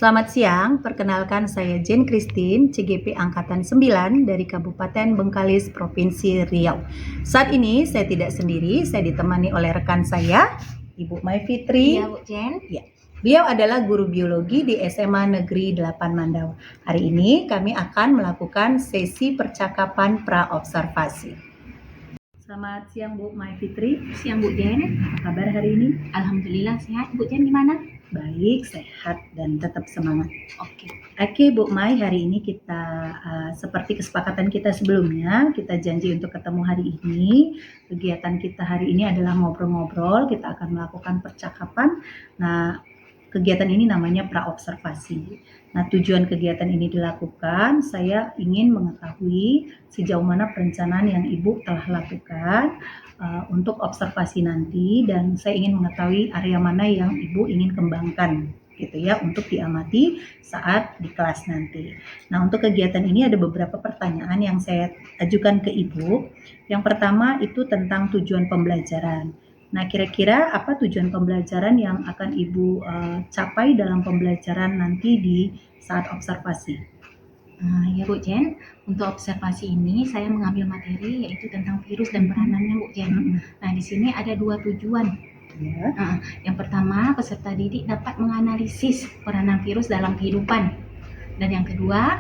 Selamat siang, perkenalkan saya Jane Christine, CGP Angkatan 9 dari Kabupaten Bengkalis, Provinsi Riau. Saat ini saya tidak sendiri, saya ditemani oleh rekan saya, Ibu Mai Fitri. Iya, Bu Jen. Ya. Beliau adalah guru biologi di SMA Negeri 8 Mandau. Hari ini kami akan melakukan sesi percakapan praobservasi. Selamat siang Bu Mai Fitri. Siang, Bu Jen. Apa kabar hari ini? Alhamdulillah sehat. Bu Jen gimana? Baik, sehat dan tetap semangat. Oke. Bu Mai, hari ini kita seperti kesepakatan kita sebelumnya, kita janji untuk ketemu hari ini. Kegiatan kita hari ini adalah ngobrol-ngobrol, kita akan melakukan percakapan. Nah, kegiatan ini namanya praobservasi. Nah, tujuan kegiatan ini dilakukan, saya ingin mengetahui sejauh mana perencanaan yang Ibu telah lakukan untuk observasi nanti, dan saya ingin mengetahui area mana yang Ibu ingin kembangkan gitu ya untuk diamati saat di kelas nanti. Nah, untuk kegiatan ini ada beberapa pertanyaan yang saya ajukan ke Ibu. Yang pertama itu tentang tujuan pembelajaran. Nah, kira-kira apa tujuan pembelajaran yang akan Ibu capai dalam pembelajaran nanti di saat observasi? Ya Bu Jen, untuk observasi ini saya mengambil materi yaitu tentang virus dan peranannya, Bu Jen. Nah, di sini ada dua tujuan. Ya. Yang pertama, peserta didik dapat menganalisis peranan virus dalam kehidupan. Dan yang kedua,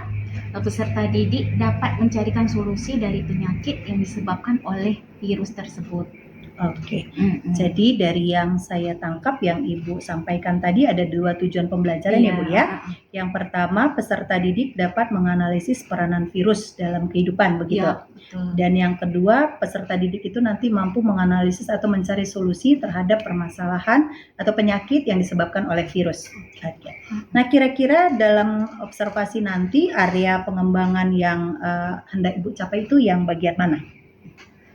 peserta didik dapat mencarikan solusi dari penyakit yang disebabkan oleh virus tersebut. Oke. Jadi dari yang saya tangkap yang Ibu sampaikan tadi ada dua tujuan pembelajaran ya Bu ya. Yang pertama, peserta didik dapat menganalisis peranan virus dalam kehidupan begitu. Ya, betul. Dan yang kedua, peserta didik itu nanti mampu menganalisis atau mencari solusi terhadap permasalahan atau penyakit yang disebabkan oleh virus. Oke. Nah, kira-kira dalam observasi nanti area pengembangan yang hendak Ibu capai itu yang bagian mana?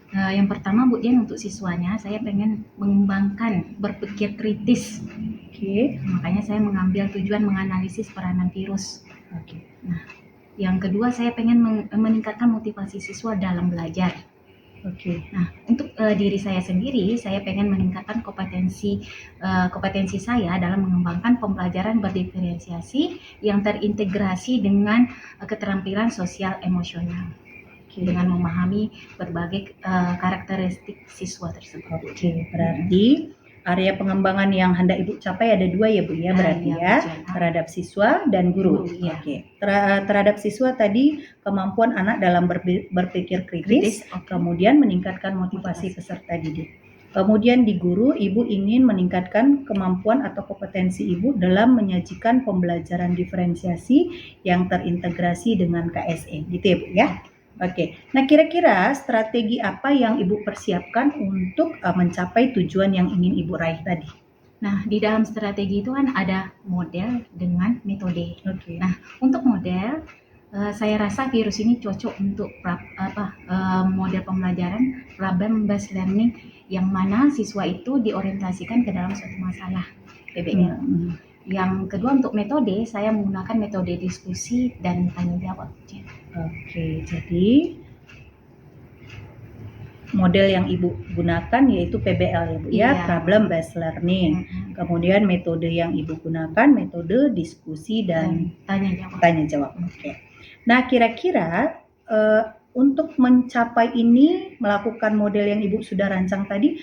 Yang pertama, Bu Jen, untuk siswanya saya pengen mengembangkan berpikir kritis. Oke. Makanya saya mengambil tujuan menganalisis peranan virus. Oke. Nah, yang kedua saya pengen meningkatkan motivasi siswa dalam belajar. Oke. Nah, untuk diri saya sendiri, saya pengen meningkatkan kompetensi saya dalam mengembangkan pembelajaran berdiferensiasi yang terintegrasi dengan keterampilan sosial emosional. Dengan memahami berbagai karakteristik siswa tersebut. Oke, berarti area pengembangan yang hendak Ibu capai ada dua ya Bu ya, berarti ya, terhadap siswa dan guru. Ya. Oke. Terhadap siswa tadi kemampuan anak dalam berpikir kritis. Kemudian meningkatkan motivasi peserta didik. Kemudian di guru, Ibu ingin meningkatkan kemampuan atau kompetensi Ibu dalam menyajikan pembelajaran diferensiasi yang terintegrasi dengan KSE, gitu ya Bu ya. Oke, nah kira-kira strategi apa yang Ibu persiapkan untuk mencapai tujuan yang ingin Ibu raih tadi? Nah, di dalam strategi itu kan ada model dengan metode. Oke. Nah, untuk model, saya rasa virus ini cocok untuk model pembelajaran problem based learning yang mana siswa itu diorientasikan ke dalam suatu masalah PBL. Yang kedua, untuk metode, saya menggunakan metode diskusi dan tanya jawab. Oke, jadi model yang Ibu gunakan yaitu PBL ya Bu ya, problem based learning. Kemudian metode yang Ibu gunakan metode diskusi dan tanya jawab. Oke. Nah, kira-kira untuk mencapai ini, melakukan model yang Ibu sudah rancang tadi,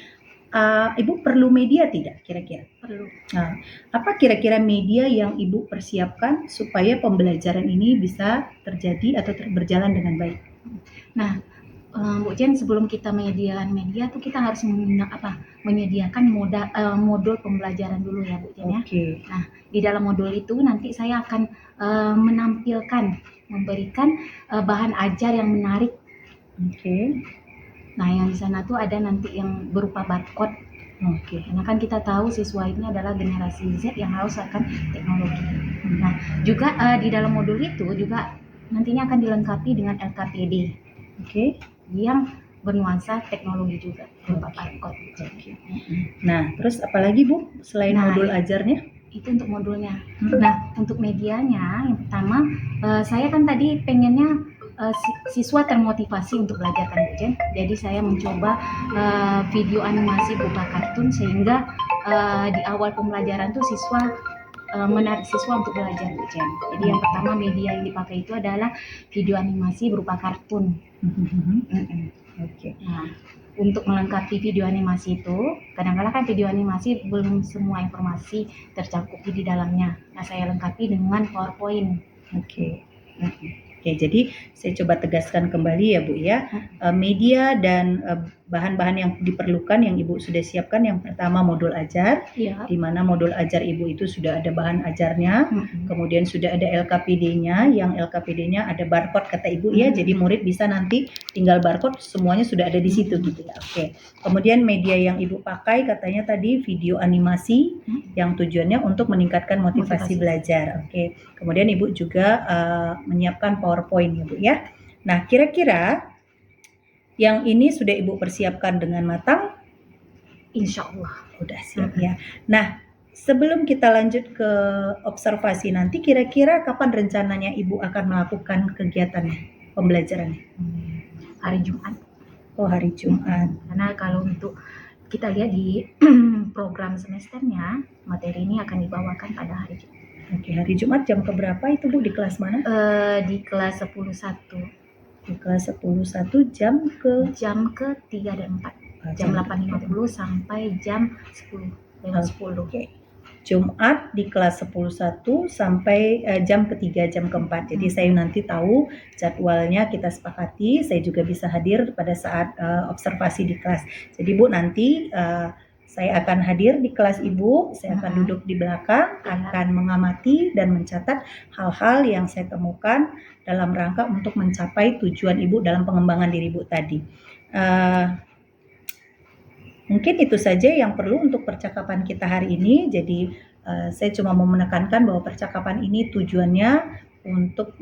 Ibu perlu media tidak kira-kira? Perlu. Nah, apa kira-kira media yang Ibu persiapkan supaya pembelajaran ini bisa terjadi atau berjalan dengan baik? Nah, Bu Jen, sebelum kita menyediakan media tuh kita harus menyediakan modul pembelajaran dulu ya Bu Jen ya. Oke. Nah, di dalam modul itu nanti saya akan memberikan bahan ajar yang menarik. Oke. Nah, yang di sana tuh ada nanti yang berupa barcode. Oke. Karena kan kita tahu siswa ini adalah generasi Z yang haus akan teknologi. Nah, juga di dalam modul itu juga nantinya akan dilengkapi dengan LKPD. Oke. Yang bernuansa teknologi juga berupa barcode. Oke. Nah, terus apalagi Bu selain modul ajarnya? Itu untuk modulnya. Nah, untuk medianya yang pertama saya kan tadi pengennya siswa termotivasi untuk belajar kan Bu Jen. Jadi saya mencoba video animasi berupa kartun sehingga di awal pembelajaran tuh siswa menarik siswa untuk belajar Bu Jen. Jadi yang pertama media yang dipakai itu adalah video animasi berupa kartun. Oke. Nah, untuk melengkapi video animasi itu, kadang-kadang kan video animasi belum semua informasi tercakup di dalamnya. Nah, saya lengkapi dengan PowerPoint. Oke. Oke, jadi saya coba tegaskan kembali ya Bu ya. Media dan bahan-bahan yang diperlukan yang Ibu sudah siapkan, yang pertama modul ajar, Iya. di mana modul ajar Ibu itu sudah ada bahan ajarnya, kemudian sudah ada LKPD-nya, yang LKPD-nya ada barcode kata Ibu ya, jadi murid bisa nanti tinggal barcode, semuanya sudah ada di situ gitu ya. Oke. Kemudian media yang Ibu pakai katanya tadi video animasi yang tujuannya untuk meningkatkan motivasi belajar. Oke. Kemudian Ibu juga menyiapkan PowerPoint ya Bu ya. Nah, kira-kira yang ini sudah Ibu persiapkan dengan matang? Insya Allah. Udah siap ya. Nah, sebelum kita lanjut ke observasi nanti, kira-kira kapan rencananya Ibu akan melakukan kegiatannya, pembelajarannya? Hari Jumat. Oh, hari Jumat. Karena kalau untuk kita lihat di program semesternya, materi ini akan dibawakan pada hari Jumat. Oke, hari Jumat jam keberapa itu Bu, di kelas mana? Di kelas 10.1. Di kelas 10.1 jam ke? Jam ke-3 dan 4. Jam 8.50 sampai jam 10. Oke. Jumat di kelas 10.1 sampai jam ke-3, jam ke-4. Jadi saya nanti tahu jadwalnya, kita sepakati, saya juga bisa hadir pada saat observasi di kelas. Jadi Bu, nanti saya akan hadir di kelas Ibu, saya akan duduk di belakang, akan mengamati dan mencatat hal-hal yang saya temukan dalam rangka untuk mencapai tujuan Ibu dalam pengembangan diri Ibu tadi. Mungkin itu saja yang perlu untuk percakapan kita hari ini. Jadi saya cuma mau menekankan bahwa percakapan ini tujuannya untuk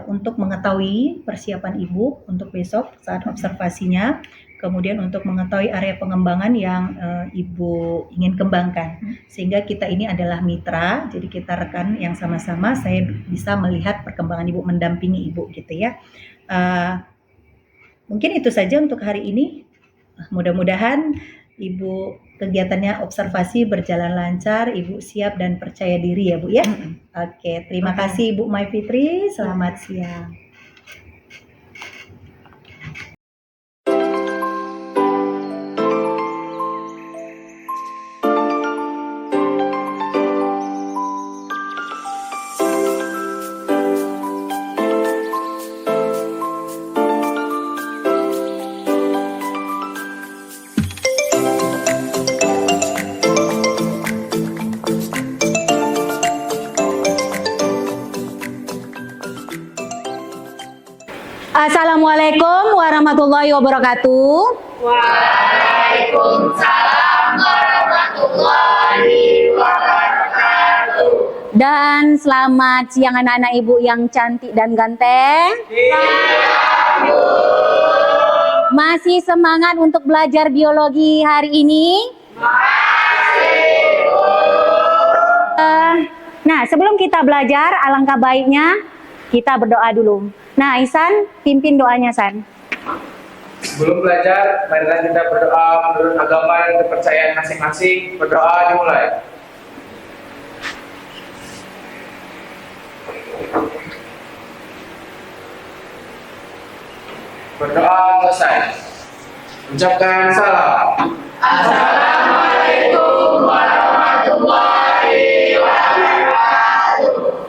untuk mengetahui persiapan Ibu untuk besok saat observasinya, kemudian untuk mengetahui area pengembangan yang Ibu ingin kembangkan, sehingga kita ini adalah mitra, jadi kita rekan yang sama-sama, saya bisa melihat perkembangan Ibu, mendampingi Ibu gitu ya. Mungkin itu saja untuk hari ini. Mudah-mudahan Ibu kegiatannya observasi berjalan lancar, Ibu siap dan percaya diri ya Bu ya. Oke, terima kasih Ibu Mai Fitri, selamat siang. Assalamualaikum warahmatullahi wabarakatuh. Waalaikumsalam warahmatullahi wabarakatuh. Dan selamat siang anak-anak Ibu yang cantik dan ganteng. Masih semangat untuk belajar biologi hari ini? Nah, sebelum kita belajar, alangkah baiknya kita berdoa dulu. Nah, Ihsan, pimpin doanya, San. Sebelum belajar, marilah kita berdoa menurut agama dan kepercayaan masing-masing. Berdoa dimulai. Berdoa selesai. Ucapkan salam. Assalamualaikum warahmatullahi wabarakatuh.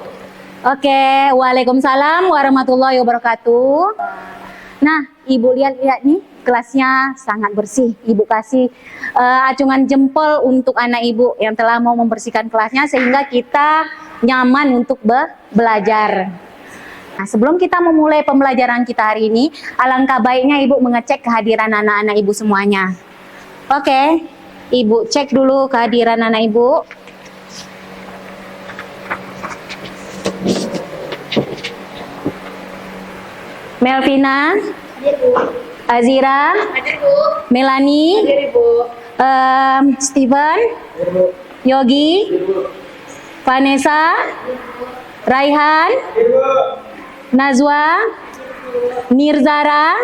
Oke, waalaikumsalam warahmatullahi wabarakatuh. Nah, Ibu lihat nih, kelasnya sangat bersih. Ibu kasih acungan jempol untuk anak Ibu yang telah mau membersihkan kelasnya sehingga kita nyaman untuk belajar. Nah, sebelum kita memulai pembelajaran kita hari ini, alangkah baiknya Ibu mengecek kehadiran anak-anak Ibu semuanya. Oke, Ibu cek dulu kehadiran anak Ibu. Melvina, Hadir, Bu. Azira, Hadir, Bu. Melanie, Hadir, Bu. Steven, Yogi, Vanessa, Raihan, Nazwa, Nirzara,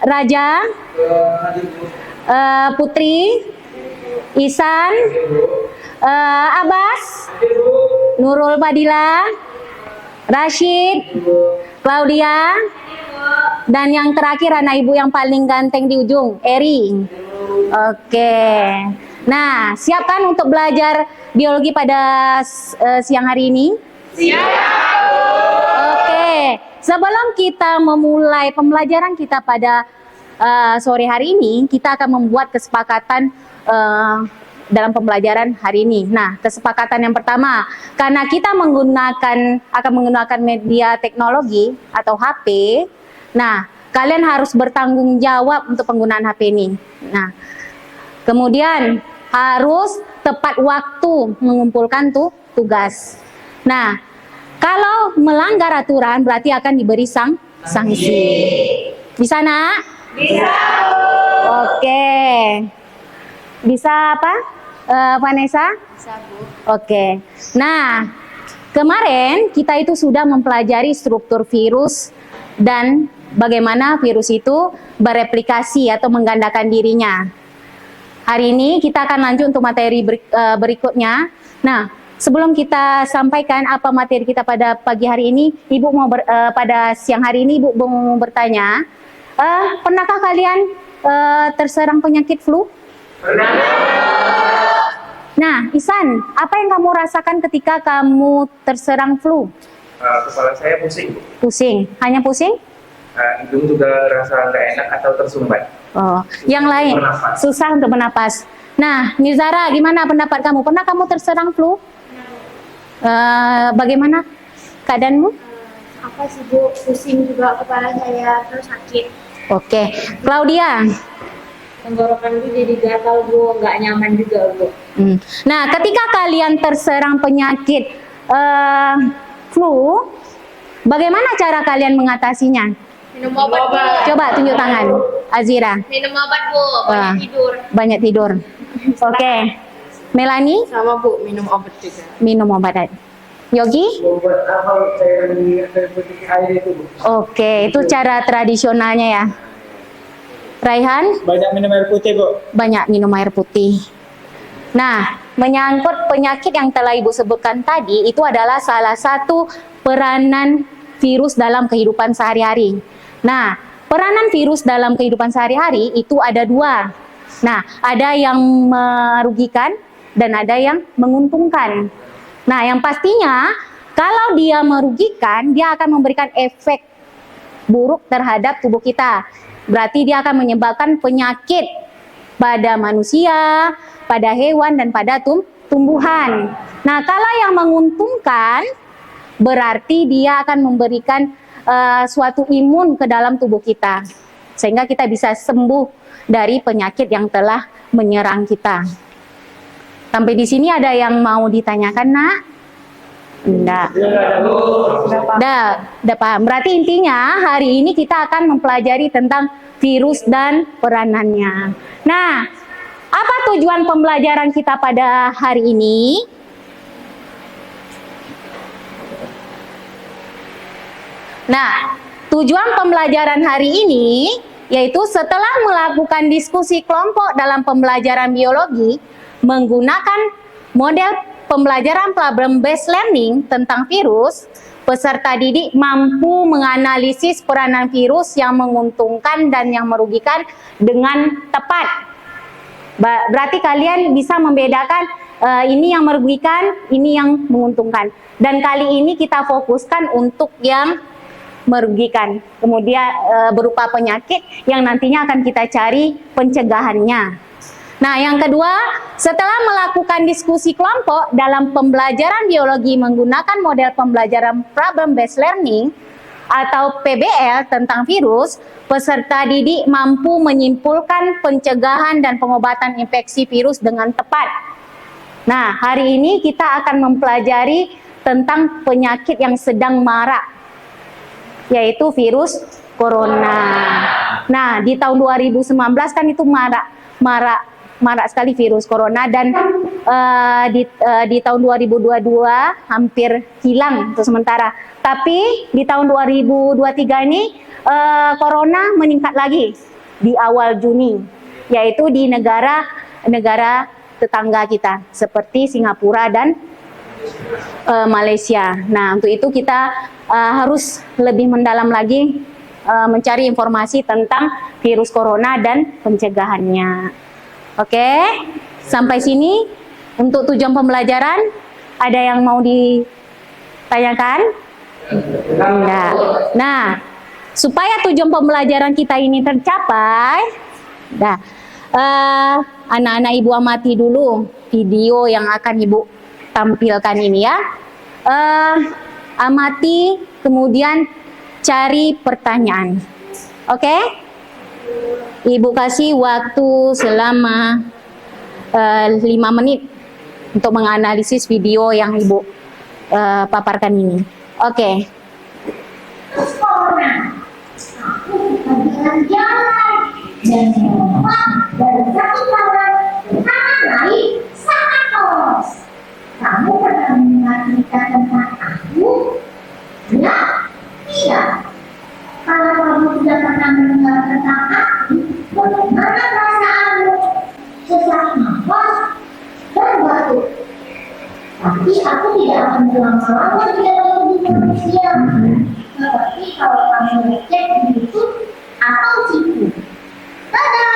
Raja, Putri, Isan, Abbas, Nurul Fadila, Rashid, Claudia, dan yang terakhir anak ibu yang paling ganteng di ujung, Eri. Oke. Nah, siap kan untuk belajar biologi pada siang hari ini? Siap. Oke. Sebelum kita memulai pembelajaran kita pada sore hari ini, kita akan membuat kesepakatan dalam pembelajaran hari ini. Nah, kesepakatan yang pertama, karena kita akan menggunakan media teknologi atau HP, nah, kalian harus bertanggung jawab untuk penggunaan HP ini. Nah, kemudian harus tepat waktu mengumpulkan tugas. Nah, kalau melanggar aturan berarti akan diberi sanksi. Bisa, Nak? Bisa. Oke. Bisa apa? Vanessa? Bisa, Bu. Oke. Nah, kemarin kita itu sudah mempelajari struktur virus dan bagaimana virus itu bereplikasi atau menggandakan dirinya. Hari ini kita akan lanjut untuk materi berikutnya. Nah, sebelum kita sampaikan apa materi kita pada pagi hari ini, Ibu mau pada siang hari ini Ibu mau bertanya, pernahkah kalian terserang penyakit flu? Nah, Isan, apa yang kamu rasakan ketika kamu terserang flu? Kepala saya pusing, Bu. Pusing? Hanya pusing? Hidung juga rasa nggak enak atau tersumbat. Oh, yang lain Bernapas. susah untuk bernapas. Nah, Mirzara, gimana pendapat kamu? Pernah kamu terserang flu? Bagaimana keadaanmu? Apa sih Bu, pusing juga kepala saya, terus sakit. Oke, Claudia. Tenggorokan itu jadi gatal Bu, nggak nyaman juga Bu. Nah, ketika kalian terserang penyakit flu, bagaimana cara kalian mengatasinya? Minum obat Bu. Coba tunjuk tangan, Azira. Minum obat Bu, Wah. banyak tidur. Banyak tidur. Oke, Melani Sama Bu, minum obat juga. minum obat. Yogi? Obat apa cairan air putih air itu, Bu? Oke, itu cara tradisionalnya ya. Raihan? Banyak minum air putih, Bu. Banyak minum air putih. Nah, menyangkut penyakit yang telah Ibu sebutkan tadi, itu adalah salah satu peranan virus dalam kehidupan sehari-hari. Nah, peranan virus dalam kehidupan sehari-hari itu ada dua. Nah, ada yang merugikan dan ada yang menguntungkan. Nah, yang pastinya kalau dia merugikan, dia akan memberikan efek buruk terhadap tubuh kita. Berarti dia akan menyebabkan penyakit pada manusia, pada hewan, dan pada tumbuhan. Nah, kalau yang menguntungkan, berarti dia akan memberikan suatu imun ke dalam tubuh kita. Sehingga kita bisa sembuh dari penyakit yang telah menyerang kita. Sampai di sini ada yang mau ditanyakan, Nak? Enggak. Udah paham. Berarti intinya hari ini kita akan mempelajari tentang virus dan peranannya. Nah, apa tujuan pembelajaran kita pada hari ini? Nah, tujuan pembelajaran hari ini yaitu setelah melakukan diskusi kelompok dalam pembelajaran biologi menggunakan model pembelajaran problem based learning tentang virus, peserta didik mampu menganalisis peranan virus yang menguntungkan dan yang merugikan dengan tepat. Berarti kalian bisa membedakan ini yang merugikan, ini yang menguntungkan. Dan kali ini kita fokuskan untuk yang merugikan. Kemudian berupa penyakit yang nantinya akan kita cari pencegahannya. Nah, yang kedua, setelah melakukan diskusi kelompok dalam pembelajaran biologi menggunakan model pembelajaran problem based learning atau PBL tentang virus, peserta didik mampu menyimpulkan pencegahan dan pengobatan infeksi virus dengan tepat. Nah, hari ini kita akan mempelajari tentang penyakit yang sedang marak, yaitu virus corona. Nah, di tahun 2019 kan itu marak sekali virus corona, dan di tahun 2022 hampir hilang untuk sementara. Tapi di tahun 2023 ini corona meningkat lagi di awal Juni, yaitu di negara tetangga kita seperti Singapura dan Malaysia. Nah, untuk itu kita harus lebih mendalam lagi mencari informasi tentang virus corona dan pencegahannya. Oke, sampai sini untuk tujuan pembelajaran. Ada yang mau ditanyakan? Enggak. Nah, supaya tujuan pembelajaran kita ini tercapai, anak-anak Ibu amati dulu video yang akan Ibu tampilkan ini ya. Amati, kemudian cari pertanyaan. Oke? Ibu kasih waktu selama 5 menit untuk menganalisis video yang Ibu paparkan ini. Oke. Jalan-jalan dan melompat dari satu taman ke taman lain sangat polos. Kamu pernah mendengar cerita tentang aku? Ya, tidak. Kalau kamu tidak pernah mendengar tentang aku, bagaimana perasaanmu? Sesak nafas dan batuk. Tapi aku tidak akan berlama-lama di dalam tubuh manusia. Seperti kalau kamu ngecek di YouTube atau situ. Tada!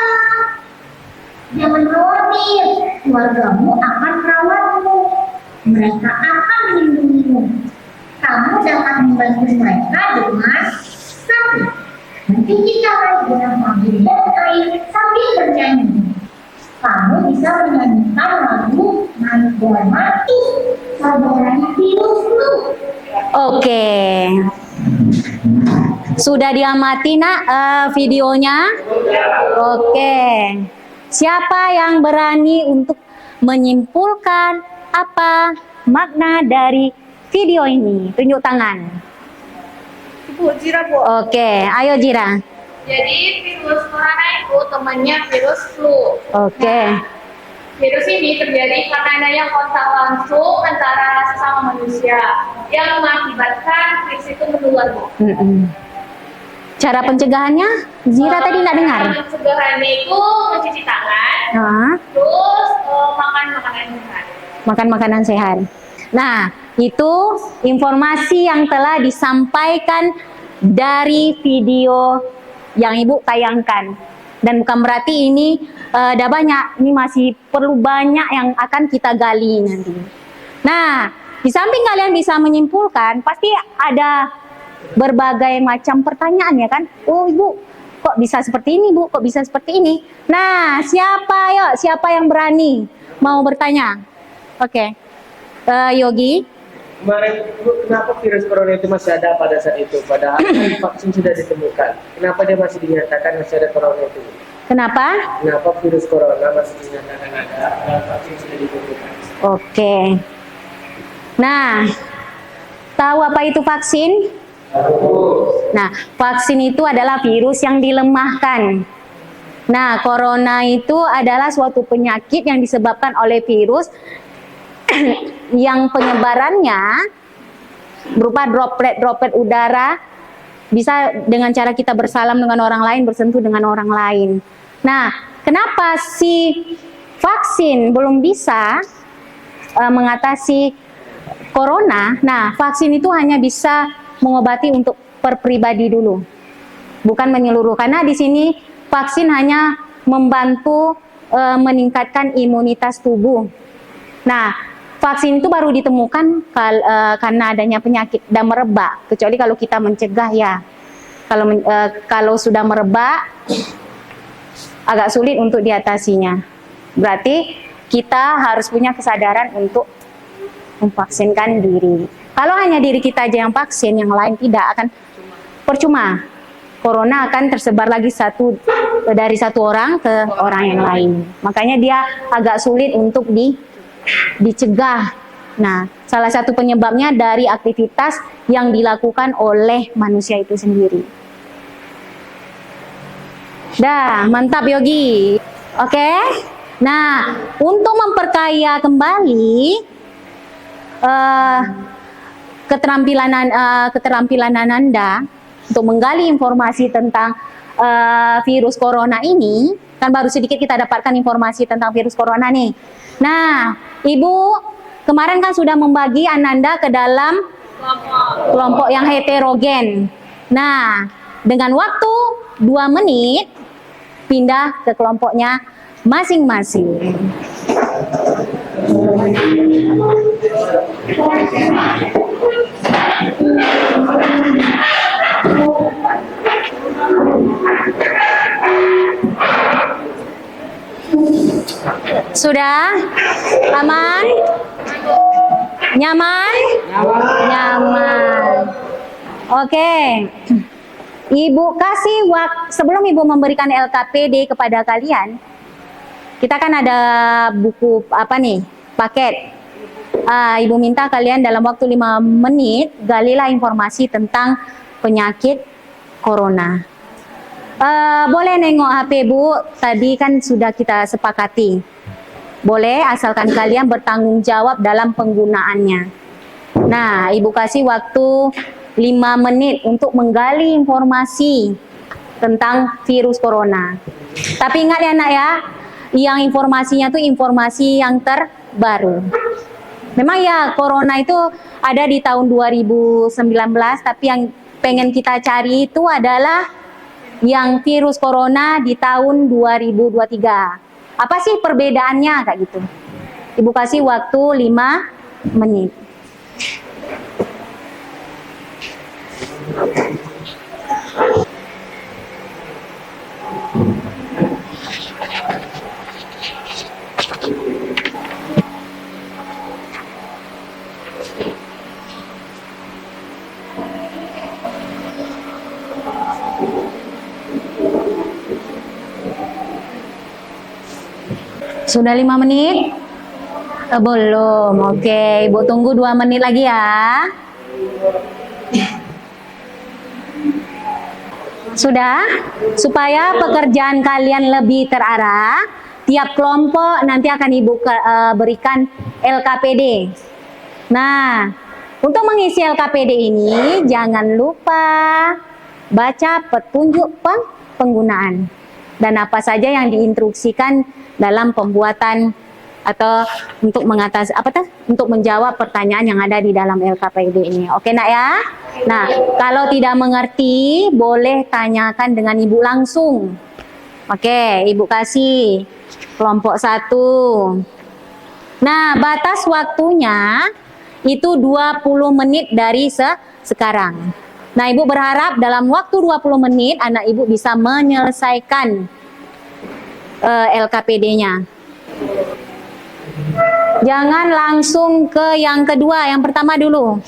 Jangan khawatir, keluargamu akan merawatmu. Mereka akan melindungimu. Kamu dapat membantu mereka dengan satu, mencuci tangan dengan sabun dan air sambil bernyanyi. Kamu bisa menyanyikan lagu Naik Bulan Mati, saudaranya virus flu. Oke. Sudah diamati nak videonya? Oke. Siapa yang berani untuk menyimpulkan apa makna dari video ini? Tunjuk tangan. Ibu, Jira, Bu. Oke, ayo Jira. Jadi virus corona itu temannya virus flu. Oke. Virus ini terjadi karena adanya kontak langsung antara sesama manusia yang mengakibatkan virus itu menular, Bu. Cara pencegahannya? Zira tadi nggak dengar. Cara pencegahannya itu mencuci tangan, terus makan makanan sehat. Makan makanan sehat. Nah, itu informasi yang telah disampaikan dari video yang Ibu tayangkan. Dan bukan berarti ini udah banyak, ini masih perlu banyak yang akan kita gali nanti. Nah, di samping kalian bisa menyimpulkan, pasti ada berbagai macam pertanyaan ya kan? Oh Ibu, kok bisa seperti ini Bu? Kok bisa seperti ini? Nah, siapa yang berani mau bertanya? Oke. Yogi. Kemarin kenapa virus corona itu masih ada pada saat itu? Padahal vaksin sudah ditemukan. Kenapa dia masih dinyatakan masih ada corona itu? Kenapa? Kenapa virus corona masih dinyatakan ada dan vaksin sudah ditemukan? Oke. Nah, tahu apa itu vaksin? Nah, vaksin itu adalah virus yang dilemahkan. Nah, corona itu adalah suatu penyakit yang disebabkan oleh virus yang penyebarannya berupa droplet udara, bisa dengan cara kita bersalam dengan orang lain, bersentuh dengan orang lain. Nah, kenapa si vaksin belum bisa mengatasi corona? Nah, vaksin itu hanya bisa mengobati untuk per pribadi dulu, bukan menyeluruh. Karena di sini vaksin hanya membantu meningkatkan imunitas tubuh. Nah, vaksin itu baru ditemukan karena adanya penyakit dan merebak. Kecuali kalau kita mencegah ya. Kalau sudah merebak, agak sulit untuk diatasinya. Berarti kita harus punya kesadaran untuk memvaksinkan diri. Kalau hanya diri kita aja yang vaksin, yang lain tidak, akan percuma. Corona akan tersebar lagi dari satu orang ke orang yang lain. Makanya dia agak sulit untuk dicegah. Nah, salah satu penyebabnya dari aktivitas yang dilakukan oleh manusia itu sendiri. Dah, mantap Yogi. Oke. Nah, untuk memperkaya kembali keterampilan Anda untuk menggali informasi tentang virus corona ini, Kan baru sedikit kita dapatkan informasi tentang virus corona nih. Nah, Ibu kemarin kan sudah membagi Ananda ke dalam kelompok yang heterogen. Nah, dengan waktu 2 menit pindah ke kelompoknya masing-masing. Sudah? Aman? Nyaman? Nyaman. Oke. Ibu kasih sebelum Ibu memberikan LKPD kepada kalian, kita kan ada buku apa nih? Paket. Ibu minta kalian dalam waktu 5 menit galilah informasi tentang penyakit corona. Boleh nengok HP Bu, tadi kan sudah kita sepakati. Boleh, asalkan kalian bertanggung jawab dalam penggunaannya. Nah, Ibu kasih waktu 5 menit untuk menggali informasi tentang virus corona. Tapi ingat ya nak ya, yang informasinya tuh informasi yang terbaru. Memang ya corona itu ada di tahun 2019, tapi yang pengen kita cari itu adalah yang virus corona di tahun 2023. Apa sih perbedaannya kayak gitu? Ibu kasih waktu 5 menit. Sudah 5 menit? Belum. Oke, Ibu tunggu 2 menit lagi ya. Sudah? Supaya pekerjaan kalian lebih terarah, tiap kelompok nanti akan Ibu berikan LKPD. Nah, untuk mengisi LKPD ini jangan lupa baca petunjuk penggunaan dan apa saja yang diinstruksikan dalam pembuatan atau untuk untuk menjawab pertanyaan yang ada di dalam LKPD ini. Oke nak ya? Nah, kalau tidak mengerti boleh tanyakan dengan Ibu langsung. Oke, Ibu kasih kelompok 1. Nah, batas waktunya itu 20 menit dari sekarang. Nah, Ibu berharap dalam waktu 20 menit anak Ibu bisa menyelesaikan LKPD-nya. Jangan langsung ke yang kedua, yang pertama dulu.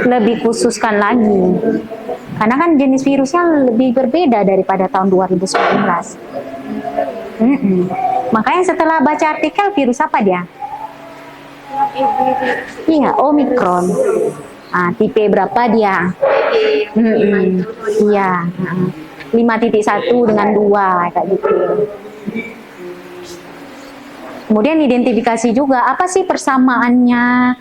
Lebih khususkan lagi. Karena kan jenis virusnya lebih berbeda daripada tahun 2019. Makanya setelah baca artikel, virus apa dia? Iya, Omicron. Tipe berapa dia? Iya, 5.1 dengan 2 kayak gitu. Kemudian identifikasi juga apa sih persamaannya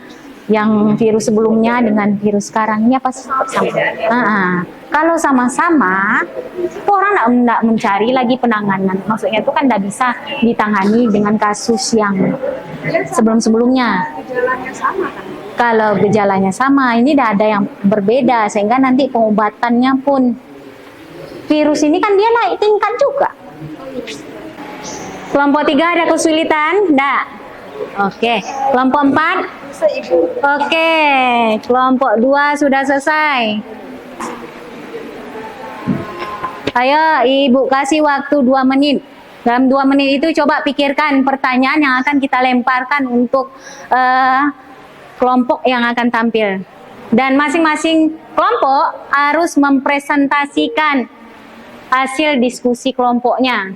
yang virus sebelumnya dengan virus sekarang ini, apa sih persamaan? Kalau sama-sama, itu orang nggak mencari lagi penanganan. Maksudnya itu kan nggak bisa ditangani dengan kasus yang sebelum-sebelumnya. Kalau gejalanya sama, ini tidak ada yang berbeda, sehingga nanti pengobatannya pun virus ini kan dia naik tingkat juga. Kelompok 3 ada kesulitan? Enggak. Oke. Kelompok 4? Oke. Kelompok 2 sudah selesai. Ayo, Ibu kasih waktu 2 menit. Dalam 2 menit itu coba pikirkan pertanyaan yang akan kita lemparkan untuk kelompok yang akan tampil. Dan masing-masing kelompok harus mempresentasikan hasil diskusi kelompoknya.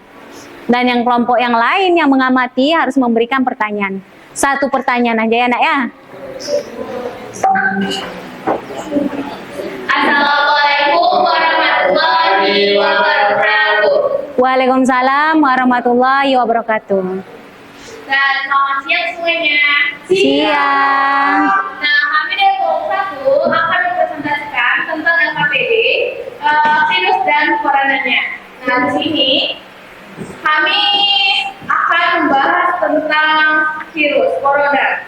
Dan yang kelompok yang lain yang mengamati harus memberikan pertanyaan. 1 pertanyaan aja ya nak ya. Assalamualaikum warahmatullahi wabarakatuh. Waalaikumsalam warahmatullahi wabarakatuh. Dan selamat siang semuanya. Siang. Nah, kami video kelompok 1 akan mempresentasikan tentang LKPD, virus dan coronanya. Nah, di sini kami akan membahas tentang virus corona.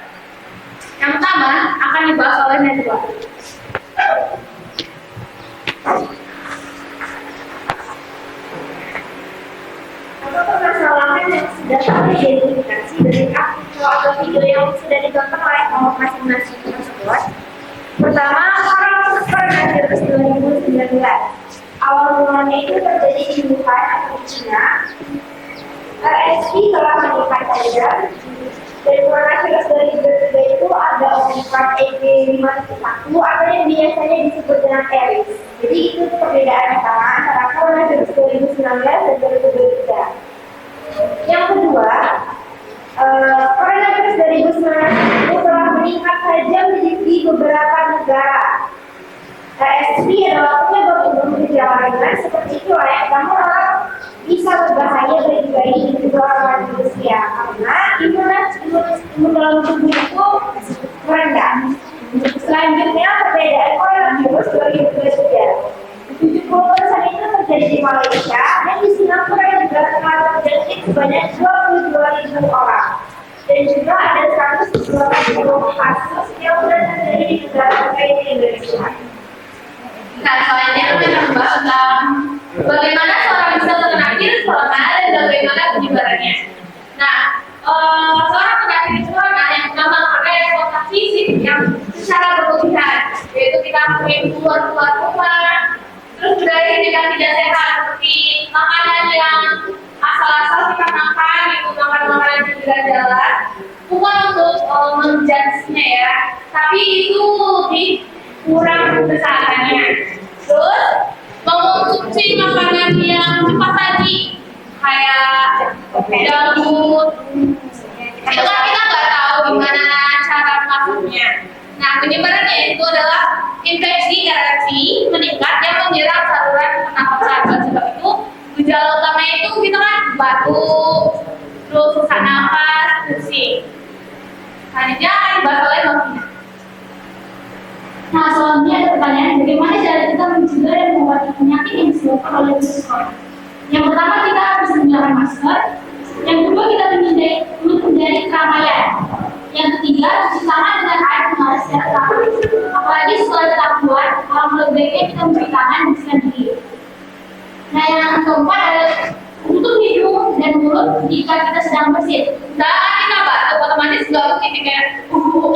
Yang pertama akan dibahas oleh Najwa. Untuk permasalahan yang sudah teridentifikasi dari artikel atau video yang sudah ditonton oleh kelompok masing-masing tersebut. Pertama, coronavirus 2019. Awal mulanya itu terjadi di Wuhan atau di China. RSV telah meningkat tajam. Dan coronavirus 2023 itu ada Omicron EG5.1 atau yang biasanya disebut dengan Aries. Jadi itu perbedaan utama antara coronavirus 2019 dan 2023. Yang kedua, coronavirus 2019 itu telah meningkat tajam di beberapa negara. RSV adalah penyebab umum gejala ringan seperti itu layak, namun bisa berbahaya bagi bayi dan juga orang manusia karena imun dalam tubuh itu rendah. Selanjutnya, perbedaan coronavirus 2023. 70% itu terjadi di Malaysia dan di Singapura juga telah terjadi sebanyak 22.000 orang. Dan juga ada 120 kasus yang sudah terjadi di negara lain di Indonesia. Nah, selanjutnya kami akan membahas tentang bagaimana seorang bisa terkena virus corona dan bagaimana penyebarannya. Nah, seorang penyakit corona yang pertama adalah kontak fisik yang secara berlebihan, yaitu kita mungkin keluar rumah, terus berada dengan tidak sehat seperti makanan yang asal-asal kita makan, itu makanan di pinggir jalan, bukan untuk menjudge-nya ya, tapi itu kurang kesehatannya. Terus mengonsumsi makanan yang cepat saji kayak jangkut, itu kan kita nggak tahu gimana cara masuknya. Nah, penyebarannya itu adalah infeksi RSV meningkat yang menyerang saluran pernapasan. Sebab itu gejala utamanya itu kita kan batuk, terus sesak nafas, pusing. Selanjutnya akan dibahas oleh Mbak Fina. Nah, selanjutnya ada pertanyaan, bagaimana cara kita mencegah dan mengobati penyakit yang disebabkan oleh virus corona? Yang pertama, kita harus menggunakan masker. Yang kedua, kita menghindari keramaian. Yang ketiga, cuci tangan dengan air mengalir secara teratur. Apalagi setelah kita keluar, lebih baiknya kita mencuci tangan dan bersihkan diri. Nah, yang keempat adalah tutup hidung dan mulut jika kita sedang bersin. Saat kita batuk, otomatis nggak mungkin kayak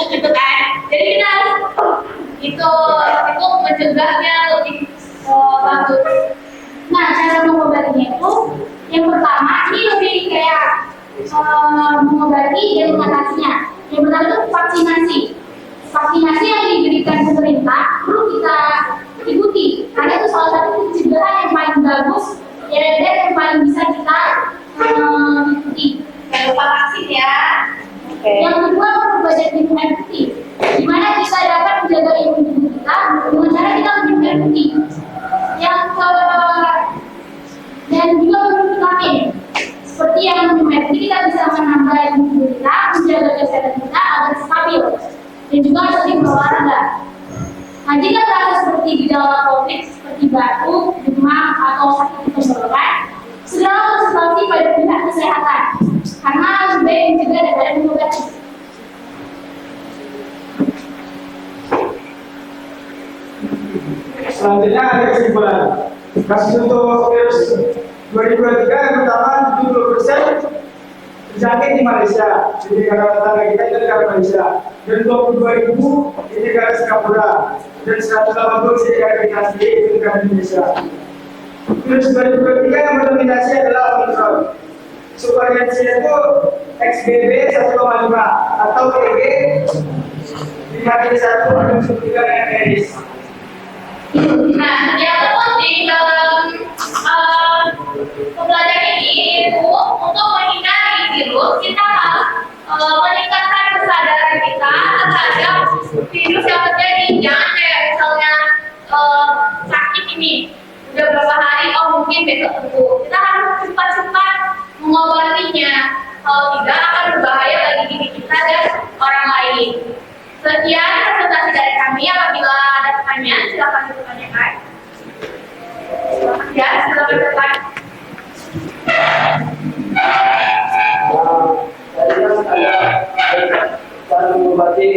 gitu kan. Jadi kita harus itu mencegahnya lebih bagus. Nah, cara mengobatinya itu yang pertama, ini lebih kayak mengobati dan mengatasinya. Yang pertama itu vaksinasi. Vaksinasi yang diberikan pemerintah perlu kita ikuti. Karena itu salah satu pencegahan yang paling bagus dan yang paling bisa kita ikuti. Jangan lupa vaksin ya. Yang kedua, memperbanyak minum air putih. Di mana kita dapat menjaga imun tubuh kita dengan cara kita minum air putih. Dan juga minum vitamin. Seperti yang minum air putih, kita bisa menambah imun tubuh kita, menjaga kesehatan kita agar stabil. Dan juga sering berolahraga. Nah, jika terasa seperti gejala COVID seperti batuk, demam, atau sakit tenggorokan, segera konsultasi pada pihak kesehatan. Karena lebih baik mencegah daripada mengobati. Selanjutnya ada kesimpulan. Kasus untuk virus 2023 yang pertama 70% terjangkit di Malaysia. Di negara tetangga kita itu negara Malaysia. Dan 22.000 di negara Singapura. Dan 180 di negara kita sendiri itu negara Indonesia. Virus 2023 yang mendominasi adalah Omicron. Subvariannya itu XBB 1,5 atau EG 5.1 atau 3 dengan Aries. Nah, yang terpenting dalam pembelajaran ini itu untuk menghindari virus, kita harus meningkatkan kesadaran kita terhadap virus yang terjadi. Jangan kayak misalnya sakit ini udah berapa hari, mungkin besok sembuh. Kita harus cepat-cepat mengobatinya. Kalau tidak akan berbahaya bagi diri kita dan orang lain. Sekian presentasi dari kami. Apabila ada pertanyaan, silakan ditanyakan. Ya, silakan bertanya. Saya berarti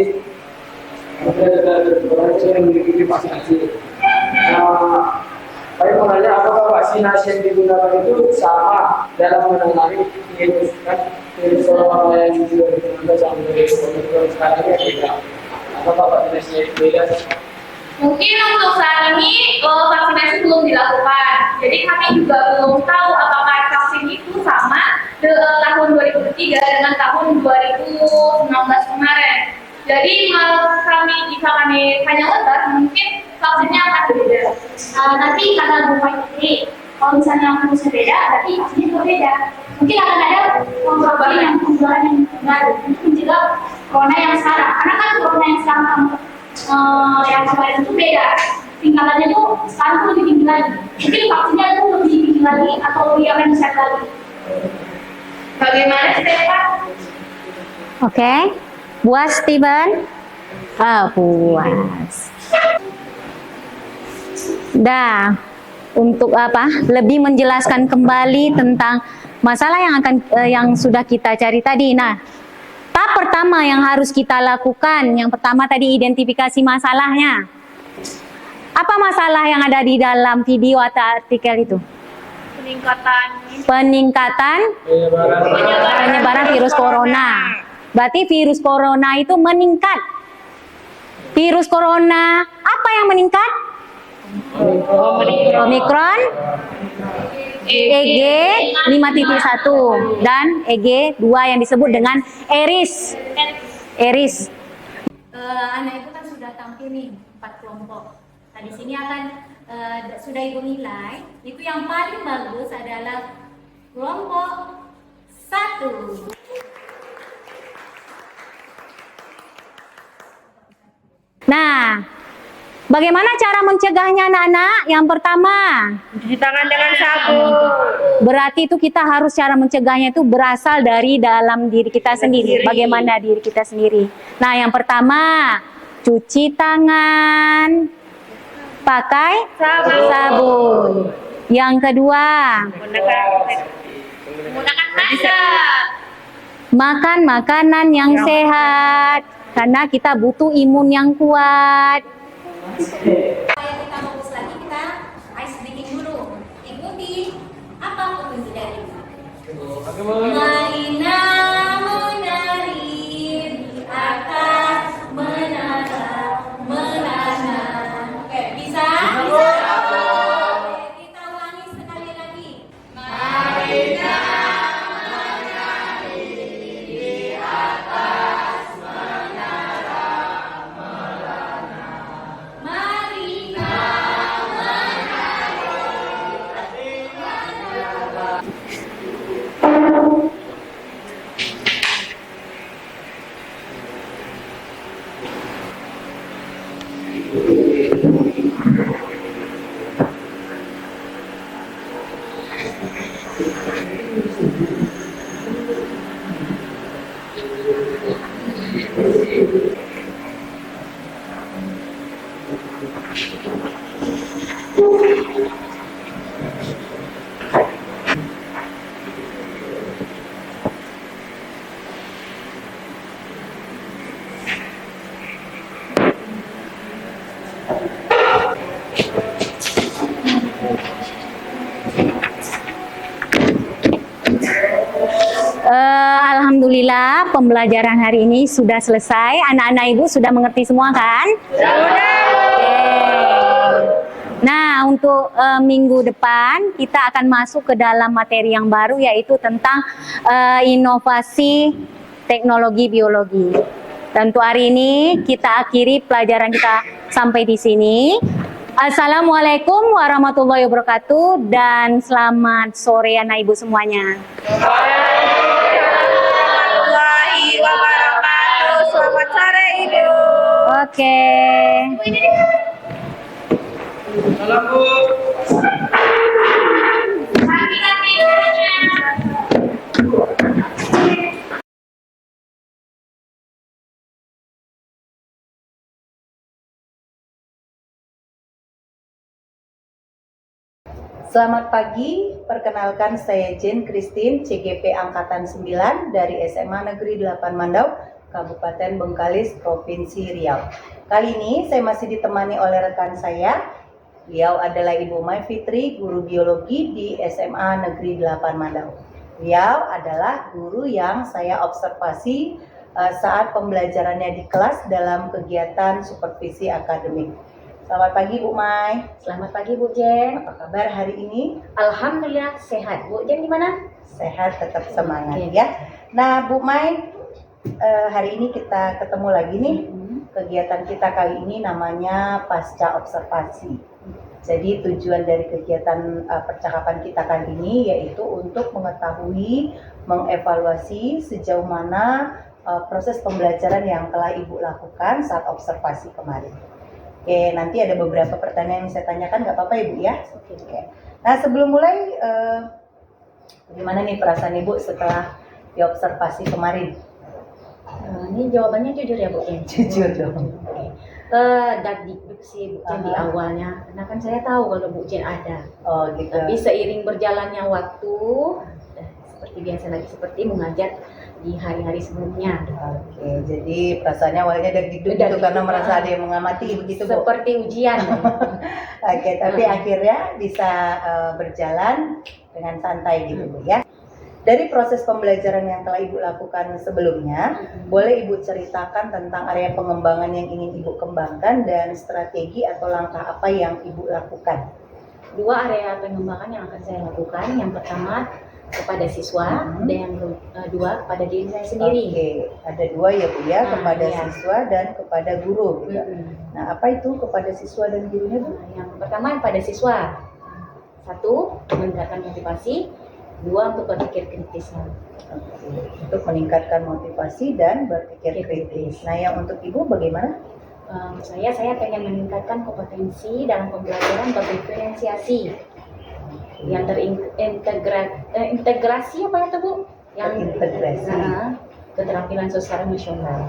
saya memiliki vaksinasi. Saya mau nanya apakah vaksinasi yang digunakan itu sama dalam menangani virus virus corona yang digunakan sama virus sekarang ini tidak? Apakah vaksinasinya beda? Mungkin untuk saat ini vaksinasi belum dilakukan. Jadi kami juga belum tahu apakah vaksin itu sama tahun 2003 dengan tahun 2019 kemarin. Jadi jika kami tanya lebih, mungkin vaksinnya akan berbeda. Nanti kata Bu Fitri, kalau misalnya virusnya beda, berarti vaksinnya berbeda. Mungkin akan ada vaksin yang pembuatan yang baru untuk mencegah corona yang sekarang. Karena kan corona yang sekarang yang kemarin itu beda. Tingkatannya tuh sekarang tuh lebih tinggi lagi. Mungkin vaksinnya tuh lebih tinggi lagi atau lebih akan besar lagi. Bagaimana Stefan? Oke, puas Steven? Puas. Dah, untuk apa? Lebih menjelaskan kembali tentang masalah yang sudah kita cari tadi. Nah, tahap pertama yang harus kita lakukan, yang pertama tadi identifikasi masalahnya. Apa masalah yang ada di dalam video atau artikel itu? Peningkatan penyebaran virus corona. Berarti virus corona itu meningkat. Virus corona apa yang meningkat? Omikron, EG 5.1 dan EG 2 yang disebut dengan Eris. Anak itu kan sudah tampil nih 4 kelompok. Nah, di sini akan sudah ibu nilai. Itu yang paling bagus adalah kelompok 1. Nah, bagaimana cara mencegahnya anak-anak? Yang pertama, Cuci tangan dengan sabun. berarti itu kita harus cara mencegahnya itu berasal dari dalam diri kita sendiri. Bagaimana diri kita sendiri? Nah, yang pertama, cuci tangan pakai sabun. Yang kedua, Menggunakan masker. makan makanan yang sehat karena kita butuh imun yang kuat. Supaya kita fokus lagi, kita ice breathing dulu. Ikuti apa petunjuk dari Marina menari di atas menara. Oke, bisa? Oke, kita ulangi sekali lagi. Marina Alhamdulillah pembelajaran hari ini sudah selesai. Anak-anak ibu sudah mengerti semua kan? Sudah. Nah, untuk minggu depan kita akan masuk ke dalam materi yang baru, yaitu tentang inovasi teknologi biologi. Dan untuk hari ini kita akhiri pelajaran kita sampai di sini. Assalamualaikum warahmatullahi wabarakatuh dan selamat sore anak ibu semuanya. Warahmatullahi wabarakatuh. Selamat sore Ibu. Oke. Salam Bu. Selamat pagi, perkenalkan saya Jen Christine, CGP Angkatan 9 dari SMA Negeri 8 Mandau, Kabupaten Bengkalis, Provinsi Riau. Kali ini saya masih ditemani oleh rekan saya. Beliau adalah Ibu Mai Fitri, guru biologi di SMA Negeri 8 Mandau. Beliau adalah guru yang saya observasi saat pembelajarannya di kelas dalam kegiatan supervisi akademik. Selamat pagi Bu Mai. Selamat pagi Bu Jen. Apa kabar hari ini? Alhamdulillah sehat. Bu Jen gimana? Sehat, tetap semangat Oke. ya. Nah Bu Mai, hari ini kita ketemu lagi nih. Kegiatan kita kali ini namanya pasca observasi. Jadi tujuan dari kegiatan percakapan kita kali ini yaitu untuk mengetahui, mengevaluasi sejauh mana proses pembelajaran yang telah Ibu lakukan saat observasi kemarin. Oke, nanti ada beberapa pertanyaan yang saya tanyakan, nggak apa-apa Ibu ya? Oke. Nah sebelum mulai, gimana nih perasaan Ibu setelah diobservasi kemarin? Ini jawabannya jujur ya Bu Jen. Jujur dong. Dikduk sih Bu Jen di awalnya, karena kan saya tahu kalau Bu Jen ada. Oh gitu. Tapi seiring berjalannya waktu, seperti biasa lagi seperti mengajar di hari-hari sebelumnya. Oke, jadi perasaannya awalnya dari gitu karena merasa ada yang mengamati begitu Bu. Seperti ujian. Oke, tapi akhirnya bisa berjalan dengan santai gitu Bu ya. Dari proses pembelajaran yang telah Ibu lakukan sebelumnya, boleh Ibu ceritakan tentang area pengembangan yang ingin Ibu kembangkan dan strategi atau langkah apa yang Ibu lakukan? 2 area pengembangan yang akan saya lakukan. Yang pertama kepada siswa dan yang kedua kepada diri saya sendiri. Oke, ada 2 ya Bu ya, kepada iya. siswa dan kepada guru gitu. Nah, apa itu kepada siswa dan gurunya Bu? Yang pertama pada siswa, 1 meningkatkan motivasi, 2 untuk berpikir kritis. Oke, untuk meningkatkan motivasi dan berpikir kritis. Nah, yang untuk Ibu bagaimana? Saya pengen meningkatkan kompetensi dalam pembelajaran berdiferensiasi yang terintegrasi apa itu Bu? Yang Terintegrasi. Keterampilan sosial emosional.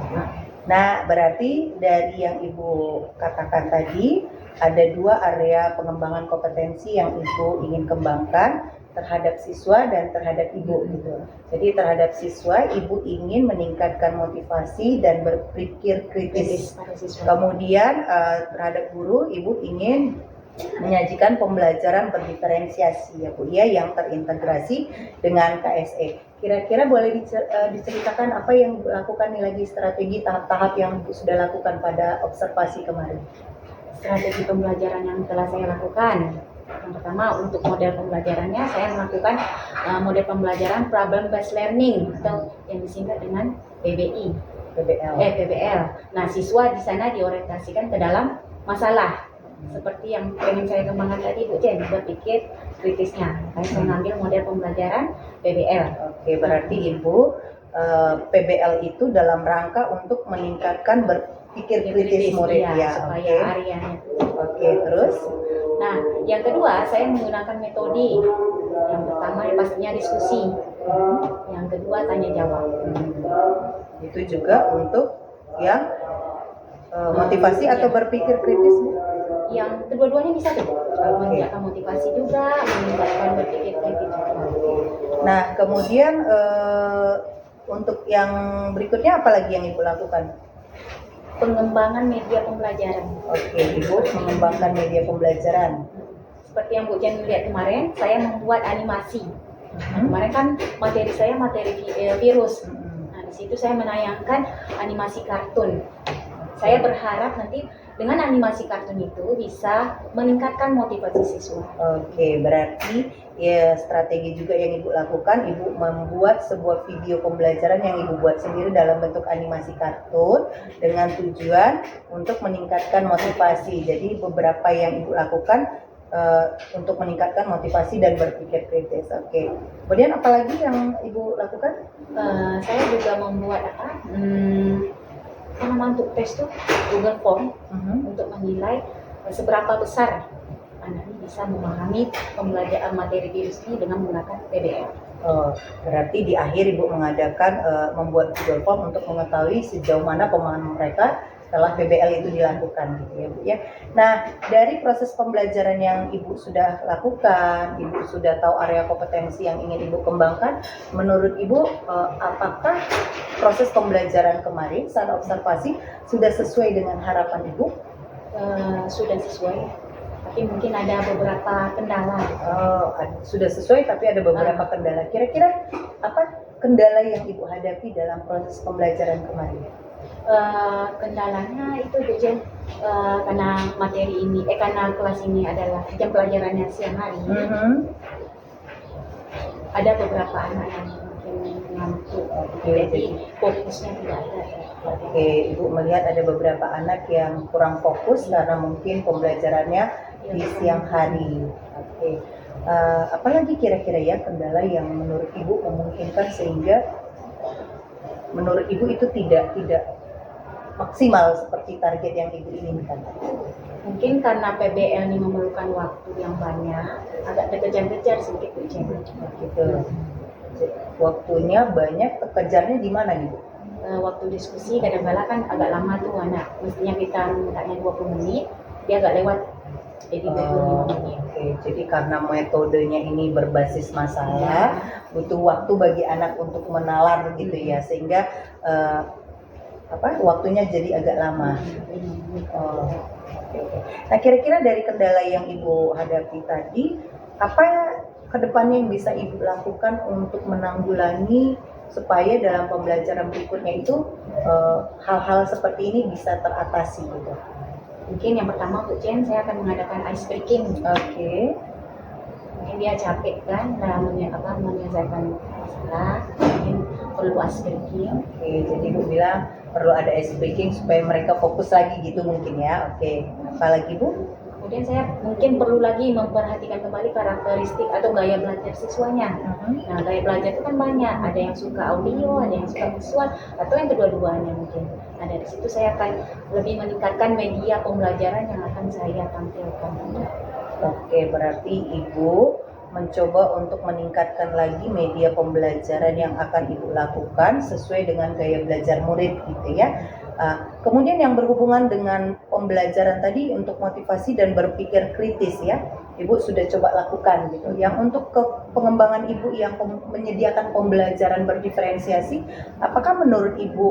Nah, berarti dari yang Ibu katakan tadi, ada 2 area pengembangan kompetensi yang Ibu ingin kembangkan terhadap siswa dan terhadap Ibu gitu. Jadi terhadap siswa, Ibu ingin meningkatkan motivasi dan berpikir kritis. Pada siswa. Kemudian terhadap guru, Ibu ingin menyajikan pembelajaran berdiferensiasi ya Bu ya, yang terintegrasi dengan KSE. Kira-kira boleh diceritakan apa yang Ibu lakukan nih, lagi strategi tahap-tahap yang Ibu sudah lakukan pada observasi kemarin? Strategi pembelajaran yang telah saya lakukan. Yang pertama untuk model pembelajarannya saya melakukan model pembelajaran problem based learning atau yang disingkat dengan PBI. PBL. Nah, siswa di sana diorientasikan ke dalam masalah. Seperti yang pengen saya kembangkan tadi Bu Jen, berpikir kritisnya. Saya mengambil model pembelajaran PBL. Oke, berarti Ibu PBL itu dalam rangka untuk meningkatkan berpikir kritis murid ya. Supaya areanya. Oke, terus? Nah, yang kedua saya menggunakan metode. Yang pertama pastinya diskusi. Yang kedua tanya jawab. Itu juga untuk yang motivasi atau berpikir kritis Bu? Yang kedua-duanya bisa tuh. Menjaga motivasi juga, meningkatkan berpikir kritis juga. Nah, kemudian untuk yang berikutnya apa lagi yang Ibu lakukan? Pengembangan media pembelajaran. Oke, Ibu mengembangkan media pembelajaran. Seperti yang Bu Jen lihat kemarin, saya membuat animasi. Nah, kemarin kan materi saya materi virus. Nah, di situ saya menayangkan animasi kartun. Saya berharap nanti dengan animasi kartun itu bisa meningkatkan motivasi siswa. Oke, berarti ya strategi juga yang Ibu lakukan, Ibu membuat sebuah video pembelajaran yang Ibu buat sendiri dalam bentuk animasi kartun dengan tujuan untuk meningkatkan motivasi. Jadi beberapa yang Ibu lakukan untuk meningkatkan motivasi dan berpikir kritis. Oke. Kemudian apalagi yang Ibu lakukan? Saya juga membuat untuk tes tuh Google Form untuk menilai seberapa besar anak ini bisa memahami pembelajaran materi virus ini dengan menggunakan PBL. Oh, berarti di akhir Ibu mengadakan membuat Google Form untuk mengetahui sejauh mana pemahaman mereka setelah PBL itu dilakukan gitu ya Bu ya. Nah, dari proses pembelajaran yang Ibu sudah lakukan, Ibu sudah tahu area kompetensi yang ingin Ibu kembangkan, menurut Ibu apakah proses pembelajaran kemarin saat observasi sudah sesuai dengan harapan Ibu? Sudah sesuai, tapi mungkin ada beberapa kendala. Sudah sesuai tapi ada beberapa kendala. Kira-kira apa kendala yang Ibu hadapi dalam proses pembelajaran kemarin? Kendalanya itu Bu Jen, karena materi ini, karena kelas ini adalah jam pelajarannya siang hari, ada beberapa anak yang mungkin ngantuk, jadi fokusnya tidak ada. Oke, Ibu melihat ada beberapa anak yang kurang fokus karena mungkin pembelajarannya di siang hari. Oke, apalagi kira-kira ya kendala yang menurut Ibu memungkinkan sehingga menurut Ibu itu tidak maksimal seperti target yang Ibu inginkan? Mungkin karena PBL ini memerlukan waktu yang banyak, agak dikejar-kejar sedikit Bu Jen. Gitu. Waktunya banyak, kejarnya di mana nih Bu? Waktu diskusi kadang-kala kan agak lama tuh anak, mestinya kita mintanya 20 menit, dia agak lewat jadi 25 menit. Oke, jadi karena metodenya ini berbasis masalah, butuh waktu bagi anak untuk menalar gitu ya, sehingga waktunya jadi agak lama. Oke. Nah, kira-kira dari kendala yang Ibu hadapi tadi, apa kedepannya yang bisa Ibu lakukan untuk menanggulangi supaya dalam pembelajaran berikutnya itu hal-hal seperti ini bisa teratasi gitu? Mungkin yang pertama Bu Jen, saya akan mengadakan ice breaking. Oke. Mungkin dia capek kan menyelesaikan masalah, mungkin perlu ice breaking. Oke, jadi Bu bilang perlu ada ice breaking supaya mereka fokus lagi gitu mungkin ya. Oke, apalagi Bu? Kemudian saya mungkin perlu lagi memperhatikan kembali karakteristik atau gaya belajar siswanya. Nah, gaya belajar itu kan banyak, ada yang suka audio, ada yang suka visual, atau yang kedua-duanya mungkin. Nah, dari situ saya akan lebih meningkatkan media pembelajaran yang akan saya tampilkan. Oke, berarti Ibu mencoba untuk meningkatkan lagi media pembelajaran yang akan Ibu lakukan sesuai dengan gaya belajar murid gitu ya. Kemudian yang berhubungan dengan pembelajaran tadi untuk motivasi dan berpikir kritis ya, Ibu sudah coba lakukan gitu. Yang untuk pengembangan Ibu yang menyediakan pembelajaran berdiferensiasi, apakah menurut Ibu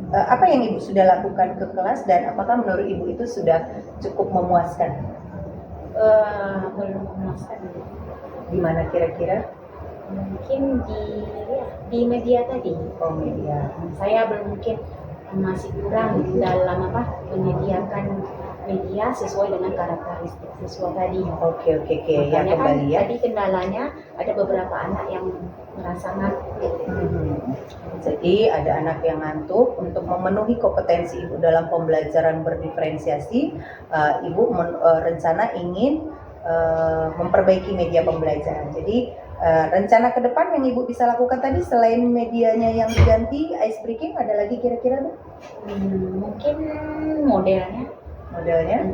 apa yang Ibu sudah lakukan ke kelas dan apakah menurut Ibu itu sudah cukup memuaskan? Belum memuaskan. Di mana kira-kira? Mungkin di media tadi. Oh, media. Saya belum mungkin masih kurang dalam menyediakan media sesuai dengan karakteristik siswa tadi. Oke. Ya, Makanya kembali ya. Tadi kendalanya ada beberapa anak yang merasa ngantuk. Jadi ada anak yang ngantuk. Untuk memenuhi kompetensi Ibu dalam pembelajaran berdiferensiasi, Ibu rencana ingin memperbaiki media pembelajaran. Jadi rencana ke depan yang Ibu bisa lakukan tadi selain medianya yang diganti ice breaking, ada lagi kira-kira Bu? Mungkin modelnya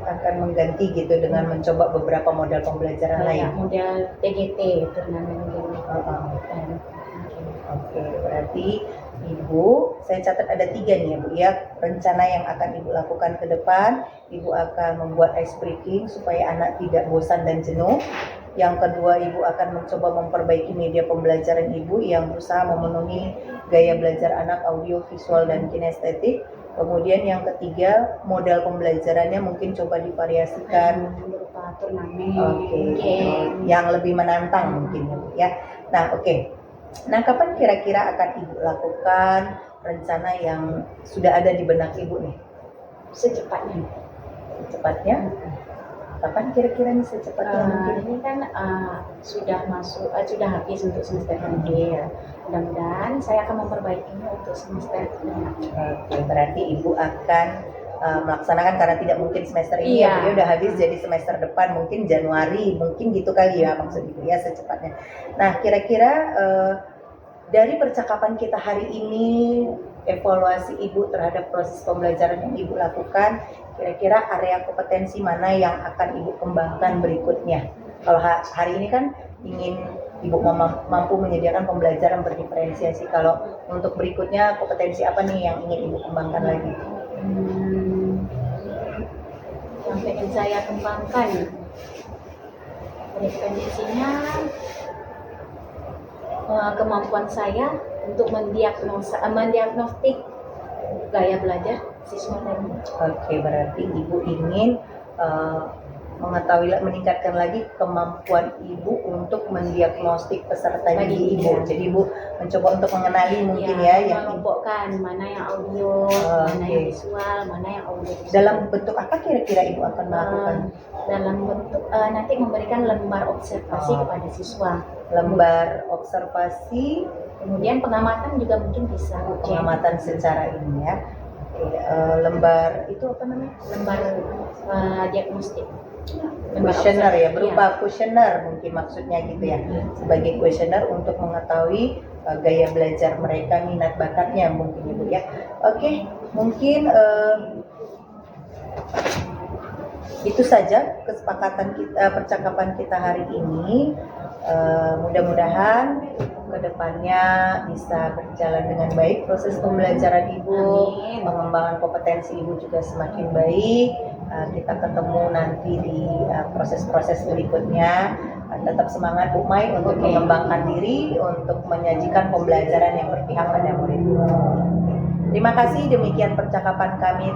Akan mengganti gitu dengan mencoba beberapa model pembelajaran lain. model TGT turnamen game. Oke, berarti Ibu, saya catat ada 3 nih ya Bu ya, rencana yang akan Ibu lakukan ke depan. Ibu akan membuat ice breaking supaya anak tidak bosan dan jenuh. Yang kedua, Ibu akan mencoba memperbaiki media pembelajaran Ibu yang berusaha memenuhi gaya belajar anak audio, visual, dan kinestetik. Kemudian yang ketiga, model pembelajarannya mungkin coba divariasikan berupa turnamen. Yang lebih menantang mungkin ya Bu ya. Nah, oke. Nah, kapan kira-kira akan Ibu lakukan rencana yang sudah ada di benak Ibu nih? Secepatnya. Kapan kira-kira nih secepatnya mungkin? Ini kan sudah habis untuk semester akhir. Mudah-mudahan saya akan memperbaikinya untuk semester depan. Oke, berarti Ibu akan melaksanakan karena tidak mungkin semester ini ya, udah habis, jadi semester depan mungkin Januari, mungkin gitu kali ya maksud Ibu ya, secepatnya. Nah, kira-kira dari percakapan kita hari ini, evaluasi Ibu terhadap proses pembelajaran yang Ibu lakukan, kira-kira area kompetensi mana yang akan Ibu kembangkan berikutnya? Kalau hari ini kan ingin Ibu mampu menyediakan pembelajaran berdiferensiasi. Kalau untuk berikutnya kompetensi apa nih yang ingin Ibu kembangkan lagi? akan saya kembangkan. Referensinya kemampuan saya untuk mendiagnostik gaya belajar siswa tadi. Oke, berarti Ibu ingin meningkatkan lagi kemampuan Ibu untuk mendiagnostik peserta didik Tadi, Ibu. ya. Jadi Ibu mencoba untuk mengenali mungkin ya yang mengelompokkan mana yang audio, mana yang visual, mana yang audio. dalam bentuk apa kira-kira Ibu akan melakukan? Dalam bentuk nanti memberikan lembar observasi kepada siswa. Lembar observasi, Kemudian pengamatan juga mungkin bisa. pengamatan secara ini ya. Lembar itu apa namanya? Lembar diagnostik. Kuesioner ya, Iya. berupa kuesioner mungkin maksudnya gitu ya, sebagai kuesioner untuk mengetahui gaya belajar mereka, minat bakatnya mungkin Ibu ya. Oke, mungkin itu saja kesepakatan kita, percakapan kita hari ini. Mudah-mudahan kedepannya bisa berjalan dengan baik proses pembelajaran Ibu, Amin. pengembangan kompetensi Ibu juga semakin baik. Kita ketemu nanti di proses-proses berikutnya. Tetap semangat Bu Mai untuk mengembangkan diri, untuk menyajikan pembelajaran yang berpihak pada murid. Terima kasih, demikian percakapan kami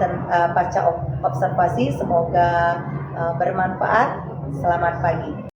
pasca observasi. Semoga bermanfaat. Selamat pagi.